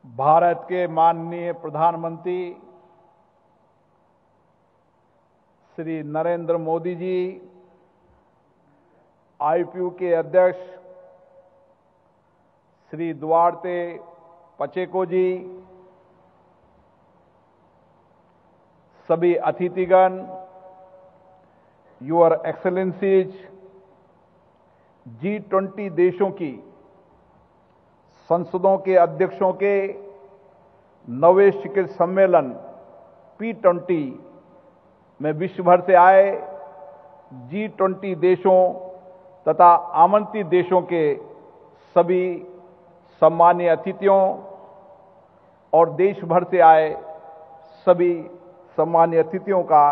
भारत के माननीय प्रधानमंत्री श्री नरेंद्र मोदी जी, आईपीयू के अध्यक्ष श्री दुआर्ते पचेको जी, सभी अतिथिगण, योर एक्सेलेंसीज, G20 देशों की संसदों के अध्यक्षों के 9वें शिखर सम्मेलन P20 में विश्व भर से आए G20 देशों तथा आमंत्रित देशों के सभी सम्मानीय अतिथियों और देश भर से आए सभी सम्मानीय अतिथियों का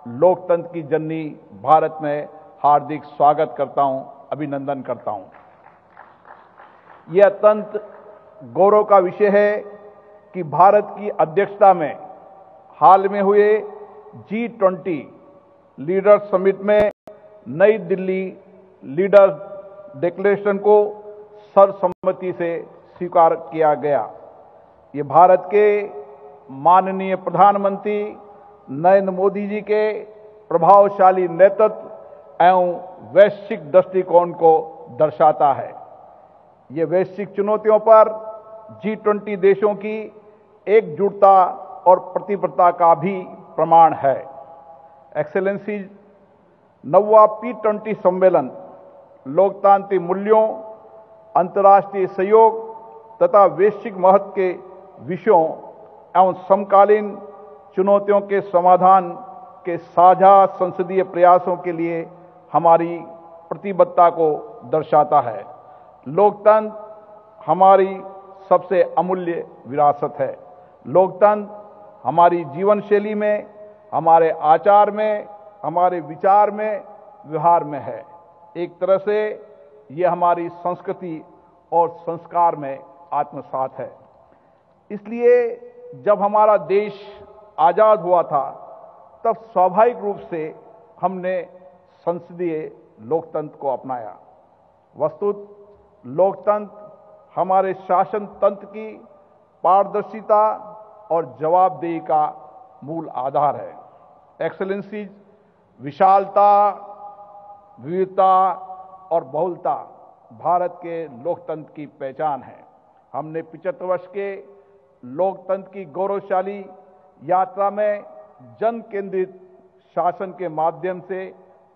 लोकतंत्र की जननी भारत में हार्दिक स्वागत करता हूं, अभिनंदन करता हूं। यह अत्यंत गौरव का विषय है कि भारत की अध्यक्षता में हाल में हुए G20 लीडर्स समिट में नई दिल्ली लीडर्स डिक्लेरेशन को सर्वसम्मति से स्वीकार किया गया। ये भारत के माननीय प्रधानमंत्री नरेंद्र मोदी जी के प्रभावशाली नेतृत्व एवं वैश्विक दृष्टिकोण को दर्शाता है। ये वैश्विक चुनौतियों पर G20 देशों की एकजुटता और प्रतिबद्धता का भी प्रमाण है। एक्सेलेंसी, 9वां P20 सम्मेलन लोकतांत्रिक मूल्यों, अंतर्राष्ट्रीय सहयोग तथा वैश्विक महत्व के विषयों एवं समकालीन चुनौतियों के समाधान के साझा संसदीय प्रयासों के लिए हमारी प्रतिबद्धता को दर्शाता है। लोकतंत्र हमारी सबसे अमूल्य विरासत है। लोकतंत्र हमारी जीवन शैली में, हमारे आचार में, हमारे विचार में, व्यवहार में है। एक तरह से यह हमारी संस्कृति और संस्कार में आत्मसात है। इसलिए जब हमारा देश आजाद हुआ था तब स्वाभाविक रूप से हमने संसदीय लोकतंत्र को अपनाया। वस्तुतः लोकतंत्र हमारे शासन तंत्र की पारदर्शिता और जवाबदेही का मूल आधार है। एक्सेलेंसीज, विशालता, विविधता और बहुलता भारत के लोकतंत्र की पहचान है। हमने 75 वर्ष के लोकतंत्र की गौरवशाली यात्रा में जन केंद्रित शासन के माध्यम से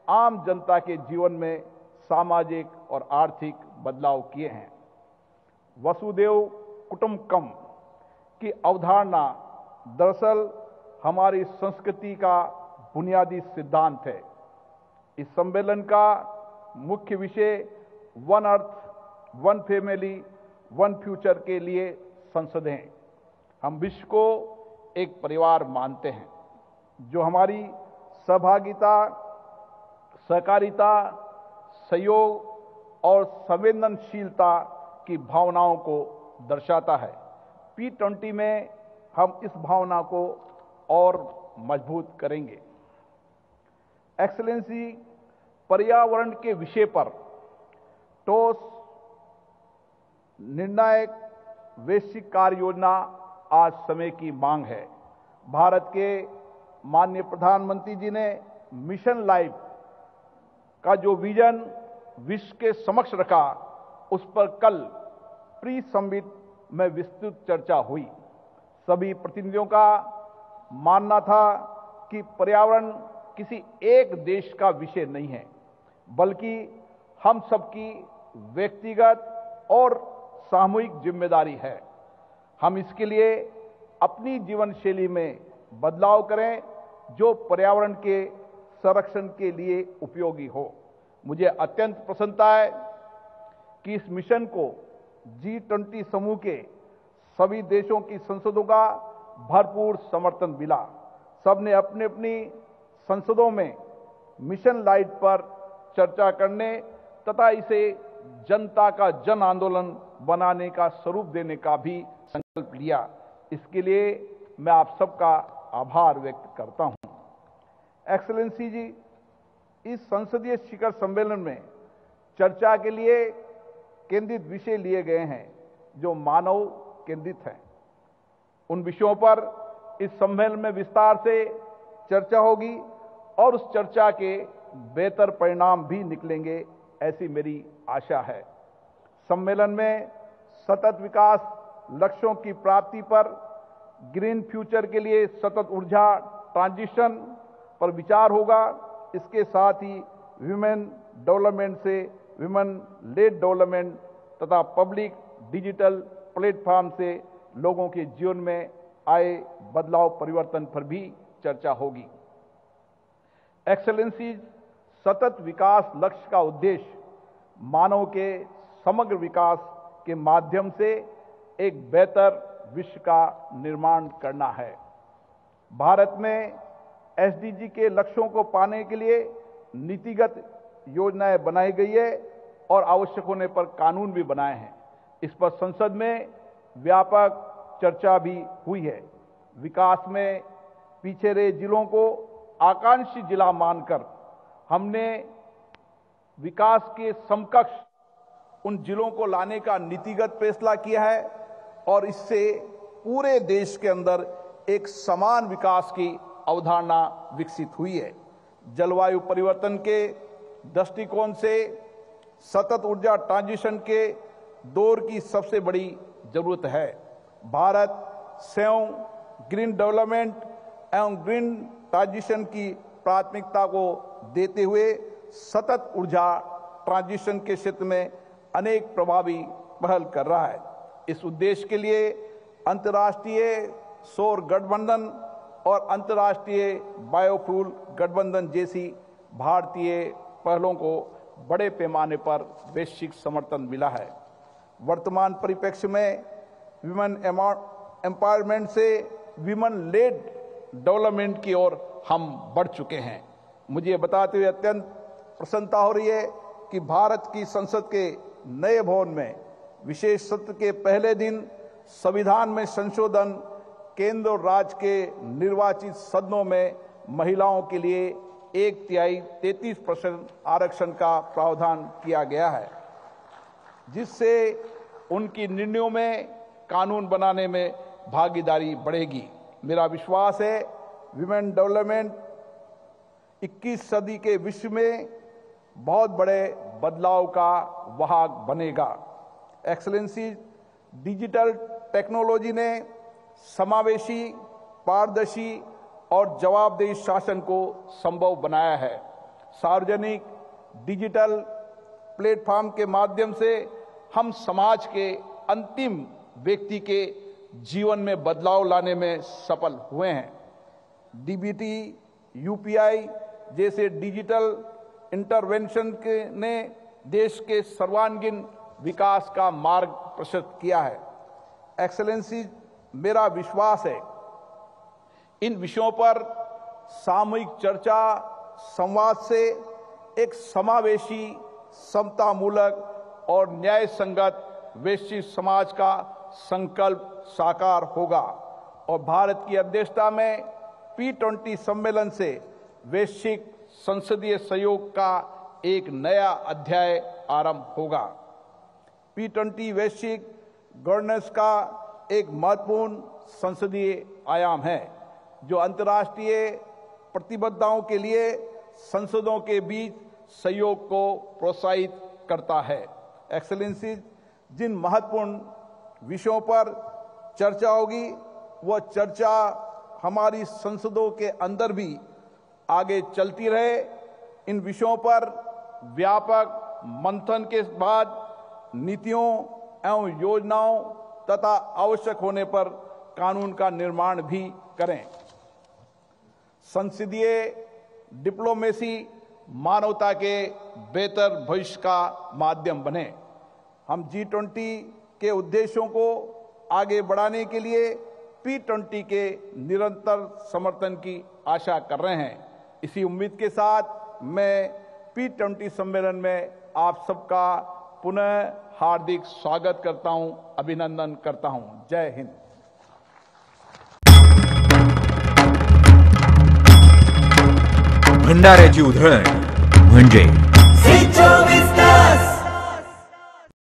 आम जनता के जीवन में सामाजिक और आर्थिक बदलाव किए हैं। वसुधैव कुटुंबकम की अवधारणा दरअसल हमारी संस्कृति का बुनियादी सिद्धांत है। इस सम्मेलन का मुख्य विषय one earth, one family, one future के लिए संसदें। हम विश्व को एक परिवार मानते हैं जो हमारी सहभागिता, सहकारिता, सहयोग और संवेदनशीलता की भावनाओं को दर्शाता है। P20 में हम इस भावना को और मजबूत करेंगे। एक्सेलेंसी, पर्यावरण के विषय पर ठोस निर्णायक वैश्विक कार्य योजना आज समय की मांग है। भारत के माननीय प्रधानमंत्री जी ने मिशन लाइफ का जो विजन विश्व के समक्ष रखा, उस पर कल प्री समिट में विस्तृत चर्चा हुई। सभी प्रतिनिधियों का मानना था कि पर्यावरण किसी एक देश का विषय नहीं है, बल्कि हम सबकी व्यक्तिगत और सामूहिक जिम्मेदारी है। हम इसके लिए अपनी जीवन शैली में बदलाव करें जो पर्यावरण के संरक्षण के लिए उपयोगी हो। मुझे अत्यंत प्रसन्नता है कि इस मिशन को G20 समूह के सभी देशों की संसदों का भरपूर समर्थन मिला। सबने अपनी अपनी संसदों में मिशन लाइफ पर चर्चा करने तथा इसे जनता का जन आंदोलन बनाने का स्वरूप देने का भी संकल्प लिया। इसके लिए मैं आप सबका आभार व्यक्त करता हूं। एक्सेलेंसी जी, इस संसदीय शिखर सम्मेलन में चर्चा के लिए केंद्रित विषय लिए गए हैं जो मानव केंद्रित हैं। उन विषयों पर इस सम्मेलन में विस्तार से चर्चा होगी और उस चर्चा के बेहतर परिणाम भी निकलेंगे, ऐसी मेरी आशा है। सम्मेलन में सतत विकास लक्ष्यों की प्राप्ति पर, ग्रीन फ्यूचर के लिए सतत ऊर्जा ट्रांजिशन पर विचार होगा। इसके साथ ही विमेन डेवलपमेंट से विमेन लेड डेवलपमेंट तथा पब्लिक डिजिटल प्लेटफॉर्म से लोगों के जीवन में आए बदलाव परिवर्तन पर भी चर्चा होगी। एक्सेलेंसीज सतत विकास लक्ष्य का उद्देश्य मानव के समग्र विकास के माध्यम से एक बेहतर विश्व का निर्माण करना है। भारत में एसडीजी के लक्ष्यों को पाने के लिए नीतिगत योजनाएं बनाई गई है और आवश्यक होने पर कानून भी बनाए हैं। इस पर संसद में व्यापक चर्चा भी हुई है। विकास में पीछे रहे जिलों को आकांक्षी जिला मानकर हमने विकास के समकक्ष उन जिलों को लाने का नीतिगत फैसला किया है और इससे पूरे देश के अंदर एक समान विकास की अवधारणा विकसित हुई है। जलवायु परिवर्तन के दृष्टिकोण से सतत ऊर्जा ट्रांजिशन के दौर की सबसे बड़ी जरूरत है। भारत स्वयं ग्रीन डेवलपमेंट एवं ग्रीन ट्रांजिशन की प्राथमिकता को देते हुए सतत ऊर्जा ट्रांजिशन के क्षेत्र में अनेक प्रभावी पहल कर रहा है। इस उद्देश्य के लिए अंतर्राष्ट्रीय सौर गठबंधन और अंतर्राष्ट्रीय बायोफ्यूल गठबंधन जैसी भारतीय पहलों को बड़े पैमाने पर वैश्विक समर्थन मिला है। वर्तमान परिप्रेक्ष्य में विमेन एम्पावरमेंट से विमेन लेड डेवलपमेंट की ओर हम बढ़ चुके हैं। मुझे बताते हुए अत्यंत प्रसन्नता हो रही है कि भारत की संसद के नए भवन में विशेष सत्र के पहले दिन संविधान में संशोधन, केंद्र और राज्य के निर्वाचित सदनों में महिलाओं के लिए 1/3 33% आरक्षण का प्रावधान किया गया है, जिससे उनकी निर्णयों में कानून बनाने में भागीदारी बढ़ेगी। मेरा विश्वास है विमेन डेवलपमेंट 21 सदी के विश्व में बहुत बड़े बदलाव का वाहक बनेगा। एक्सेलेंसी डिजिटल टेक्नोलॉजी ने समावेशी, पारदर्शी और जवाबदेही शासन को संभव बनाया है। सार्वजनिक डिजिटल प्लेटफॉर्म के माध्यम से हम समाज के अंतिम व्यक्ति के जीवन में बदलाव लाने में सफल हुए हैं। डीबीटी, यूपीआई जैसे डिजिटल इंटरवेंशन ने देश के सर्वांगीण विकास का मार्ग प्रशस्त किया है। एक्सेलेंसी, मेरा विश्वास है इन विषयों पर सामूहिक चर्चा संवाद से एक समावेशी, समतामूलक और न्याय संगत वैश्विक समाज का संकल्प साकार होगा और भारत की अध्यक्षता में P20 सम्मेलन से वैश्विक संसदीय सहयोग का एक नया अध्याय आरंभ होगा। P20 वैश्विक गवर्नेंस का एक महत्वपूर्ण संसदीय आयाम है, जो अंतर्राष्ट्रीय प्रतिबद्धताओं के लिए संसदों के बीच सहयोग को प्रोत्साहित करता है। एक्सेलेंसी, जिन महत्वपूर्ण विषयों पर चर्चा होगी वह चर्चा हमारी संसदों के अंदर भी आगे चलती रहे। इन विषयों पर व्यापक मंथन के बाद नीतियों एवं योजनाओं तथा आवश्यक होने पर कानून का निर्माण भी करें। संसदीय डिप्लोमेसी मानवता के बेहतर भविष्य का माध्यम बने। हम G20 के उद्देश्यों को आगे बढ़ाने के लिए P20 के निरंतर समर्थन की आशा कर रहे हैं। इसी उम्मीद के साथ मैं P20 सम्मेलन में आप सबका पुनः हार्दिक स्वागत करता हूं, अभिनंदन करता हूं। जय हिंद। भंडाऱ्याची उधळण म्हणजे